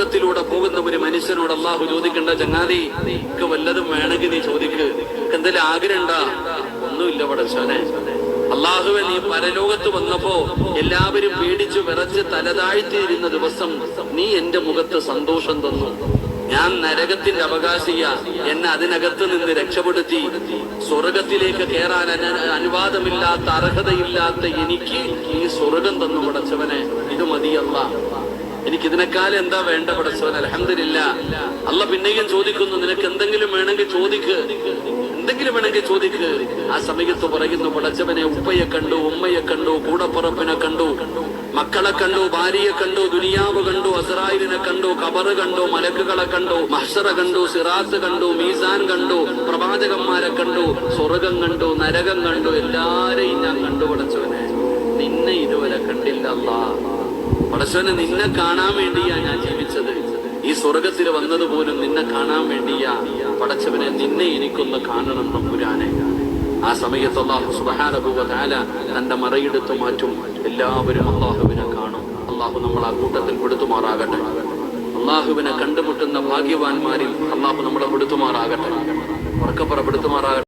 സ്വർഗത്തിലൂടെ പോകുന്ന ഒരു മനുഷ്യനോട് അള്ളാഹു ചോദിക്കണ്ട, ചങ്ങാതി നിനക്ക് വല്ലതും വേണമെങ്കിൽ നീ ചോദിക്ക്, എന്തെങ്കിലും ആഗ്രഹം ഉണ്ടാ? ഒന്നുമില്ല പടച്ചോനെ. അള്ളാഹുവെ, നീ പരലോകത്ത് വന്നപ്പോ എല്ലാവരും പേടിച്ചു വിറച്ച് തലതാഴ്ത്തിയിരുന്ന ദിവസം നീ എന്റെ മുഖത്ത് സന്തോഷം തന്നു. ഞാൻ നരകത്തിന്റെ അവകാശിയ, എന്നെ അതിനകത്ത് നിന്ന് രക്ഷപ്പെടുത്തി സ്വർഗത്തിലേക്ക് കയറാൻ അനുവാദമില്ലാത്ത, അർഹതയില്ലാത്ത എനിക്ക് ഈ സ്വർഗം തന്നു പടച്ചവനെ. ഇത് മതിയല്ല, എനിക്കിതിനേക്കാൾ എന്താ വേണ്ട പടച്ചവൻ? അൽഹംദുലില്ലാ. അല്ല പിന്നെയും ചോദിക്കുന്നു, നിനക്ക് എന്തെങ്കിലും വേണമെങ്കിൽ ചോദിക്ക്, എന്തെങ്കിലും വേണമെങ്കിൽ ചോദിക്ക്. ആ സമയത്ത് പറയുന്നു, പടച്ചവനെ, ഉപ്പയെ കണ്ടു, ഉമ്മയെ കണ്ടു, കൂടപ്പുറപ്പിനെ കണ്ടു, മക്കളെ കണ്ടു, ഭാര്യയെ കണ്ടു, ദുനിയാവ് കണ്ടു, അസ്റായിലിനെ കണ്ടു, ഖബറ് കണ്ടു, മലക്കുകളെ കണ്ടു, മഹ്ശറ കണ്ടു, സിറാത്ത് കണ്ടു, മീസാൻ കണ്ടു, പ്രവാചകന്മാരെ കണ്ടു, സ്വർഗം കണ്ടു, നരകം കണ്ടു, എല്ലാരെയും ഞാൻ കണ്ടു പടച്ചവനെ. നിന്നെ ഇതുവരെ കണ്ടില്ല അല്ലാ. പടച്ചവനെ, നിന്നെ കാണാൻ വേണ്ടിയാ ഞാൻ ജീവിച്ചത്. ഈ സ്വർഗത്തിൽ വന്നതുപോലും നിന്നെ കാണാൻ വേണ്ടിയാ പടച്ചവനെ. നിന്നെ എനിക്കൊന്ന് കാണണം തമ്പുരാനെ. ആ സമയത്ത് അല്ലാഹു സുബ്ഹാനഹു വ തആല തന്റെ മറയെടുത്തു മാറ്റും. എല്ലാവരും അല്ലാഹുവിനെ കാണും. അല്ലാഹു നമ്മൾ ആ കൂട്ടത്തിൽ പെടുത്തുമാറാകട്ടെ. അല്ലാഹുവിനെ കണ്ടുമുട്ടുന്ന ഭാഗ്യവാന്മാരിൽ അല്ലാഹു നമ്മളെ പെടുത്തുമാറാകട്ടെ. ഉറക്കപ്പുറപ്പെടുത്തുമാറാകട്ടെ.